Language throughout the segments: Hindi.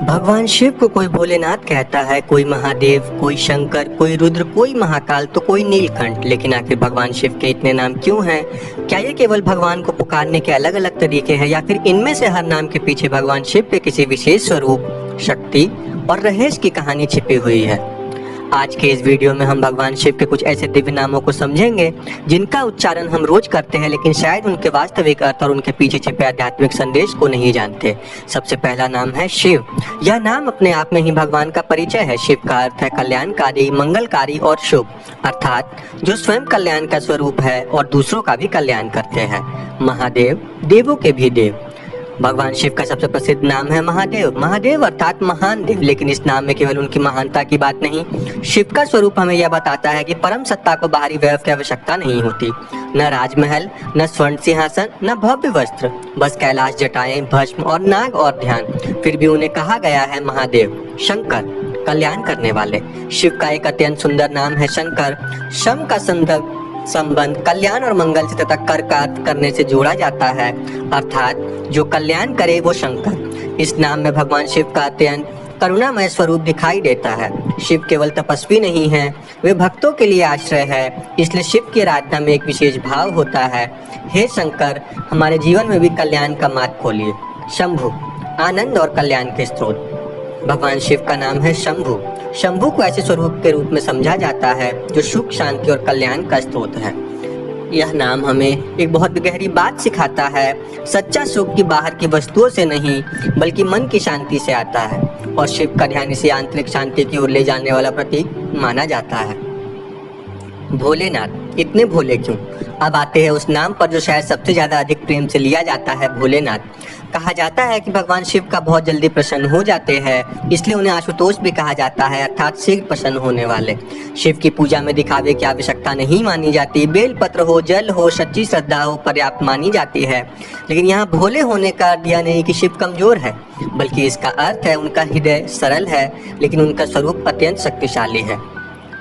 भगवान शिव को कोई भोलेनाथ कहता है, कोई महादेव, कोई शंकर, कोई रुद्र, कोई महाकाल तो कोई नीलकंठ। लेकिन आखिर भगवान शिव के इतने नाम क्यों हैं? क्या ये केवल भगवान को पुकारने के अलग अलग तरीके हैं या फिर इनमें से हर नाम के पीछे भगवान शिव के किसी विशेष स्वरूप, शक्ति और रहस्य की कहानी छिपी हुई है? आज के इस वीडियो में हम भगवान शिव के कुछ ऐसे दिव्य नामों को समझेंगे जिनका उच्चारण हम रोज करते हैं, लेकिन शायद उनके वास्तविक अर्थ और उनके पीछे छिपे आध्यात्मिक संदेश को नहीं जानते। सबसे पहला नाम है शिव। यह नाम अपने आप में ही भगवान का परिचय है। शिव का अर्थ है कल्याणकारी, मंगलकारी और शुभ, अर्थात जो स्वयं कल्याण का स्वरूप है और दूसरों का भी कल्याण करते हैं। महादेव, देवों के भी देव। भगवान शिव का सबसे प्रसिद्ध नाम है महादेव। महादेव अर्थात महान देव, लेकिन इस नाम में केवल उनकी महानता की बात नहीं, शिव का स्वरूप हमें यह बताता है कि परम सत्ता को बाहरी वैभव की आवश्यकता नहीं होती। न राजमहल, न स्वर्ण सिंहासन, न भव्य वस्त्र, बस कैलाश जटाएं, भस्म और नाग और ध्यान। फिर भी उन्हें कहा गया है महादेव, शंकर, कल्याण करने वाले। शिव का एक अत्यंत सुंदर नाम है शंकर। शम का संबंध कल्याण और मंगल से तथा कर करने से जोड़ा जाता है, अर्थात जो कल्याण करे वो शंकर। इस नाम में भगवान शिव का अत्यंत करुणामय स्वरूप दिखाई देता है। शिव केवल तपस्वी नहीं है, वे भक्तों के लिए आश्रय है। इसलिए शिव की आराधना में एक विशेष भाव होता है, हे शंकर, हमारे जीवन में भी कल्याण का मार्ग खोलिए। शंभु, आनंद और कल्याण के स्रोत। भगवान शिव का नाम है शंभु। शंभु को ऐसे स्वरूप के रूप में समझा जाता है जो सुख, शांति और कल्याण का स्रोत है। यह नाम हमें एक बहुत गहरी बात सिखाता है। सच्चा सुख की बाहर की वस्तुओं से नहीं बल्कि मन की शांति से आता है, और शिव का ध्यान इसी आंतरिक शांति की ओर ले जाने वाला प्रतीक माना जाता है। भोलेनाथ, इतने भोले क्यों? अब आते हैं उस नाम पर जो शायद सबसे ज्यादा अधिक प्रेम से लिया जाता है, भोलेनाथ। कहा जाता है कि भगवान शिव का बहुत जल्दी प्रसन्न हो जाते हैं, इसलिए उन्हें आशुतोष भी कहा जाता है, अर्थात शीघ्र प्रसन्न होने वाले। शिव की पूजा में दिखावे की आवश्यकता नहीं मानी जाती। बेलपत्र हो, जल हो, सच्ची श्रद्धा हो पर्याप्त मानी जाती है। लेकिन यहाँ भोले होने का अर्थ यह नहीं कि शिव कमजोर है, बल्कि इसका अर्थ है उनका हृदय सरल है, लेकिन उनका स्वरूप अत्यंत शक्तिशाली है।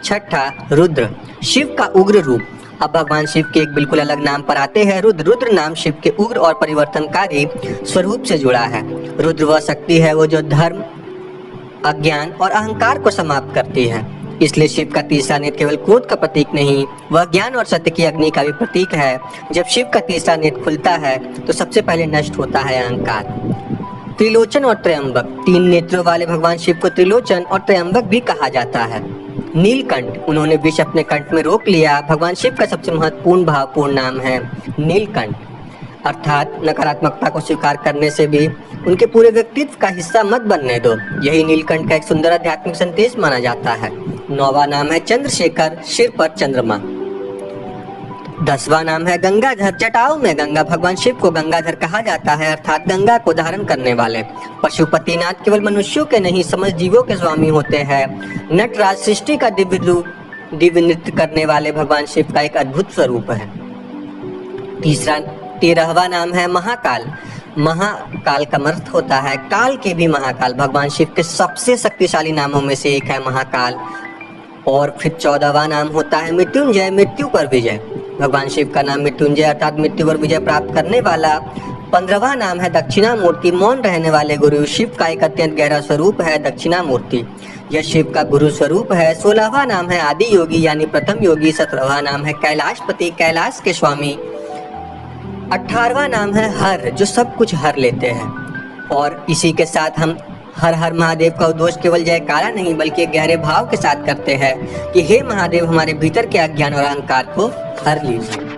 छठा, रुद्र, शिव का उग्र रूप। अब भगवान शिव के एक बिल्कुल अलग नाम पर आते हैं, रुद्र। रुद्र नाम शिव के उग्र और परिवर्तनकारी स्वरूप से जुड़ा है। रुद्र वह शक्ति है वो जो धर्म, अज्ञान और अहंकार को समाप्त करती है। इसलिए शिव का तीसरा नेत्र केवल क्रोध का प्रतीक नहीं, वह ज्ञान और सत्य की अग्नि का भी प्रतीक है। जब शिव का तीसरा नेत्र खुलता है तो सबसे पहले नष्ट होता है अहंकार। त्रिलोचन और त्रयंबक, तीन नेत्रों वाले भगवान शिव को त्रिलोचन और त्रयंबक भी कहा जाता है। नीलकंठ, उन्होंने विष अपने कंठ में रोक लिया। भगवान शिव का सबसे महत्वपूर्ण भावपूर्ण नाम है नीलकंठ, अर्थात नकारात्मकता को स्वीकार करने से भी उनके पूरे व्यक्तित्व का हिस्सा मत बनने दो। यही नीलकंठ का एक सुंदर आध्यात्मिक संदेश माना जाता है। 9वां नाम है चंद्रशेखर, सिर पर चंद्रमा। 10वां नाम है गंगाधर, जटाओं में गंगा। भगवान शिव को गंगाधर कहा जाता है, अर्थात गंगा को धारण करने वाले। पशुपतिनाथ केवल मनुष्यों के नहीं समस्त जीवों के स्वामी होते हैं। नटराज, सृष्टि का दिव्य नृत्य करने वाले भगवान शिव का एक अद्भुत स्वरूप है। 13वां नाम है महाकाल। महाकाल का अर्थ होता है काल के भी महाकाल। भगवान शिव के सबसे शक्तिशाली नामों में से एक है महाकाल। और फिर 14वां नाम होता है मृत्युंजय, मृत्यु पर विजय। भगवान शिव का नाम मृत्युंजय अर्थात मृत्यु पर विजय प्राप्त करने वाला। 15वां नाम है दक्षिणामूर्ति, मौन रहने वाले गुरु। शिव का एक अत्यंत गहरा स्वरूप है दक्षिणामूर्ति, यह शिव का गुरु स्वरूप है। 16वां नाम है आदि योगी यानी प्रथम योगी। 17वां नाम है कैलाशपति, कैलाश के स्वामी। 18वां नाम है हर, जो सब कुछ हर लेते हैं। और इसी के साथ हम हर हर महादेव का उद्घोष केवल जयकारा नहीं बल्कि गहरे भाव के साथ करते हैं कि हे महादेव, हमारे भीतर के अज्ञान और अहंकार को हर लीजिए।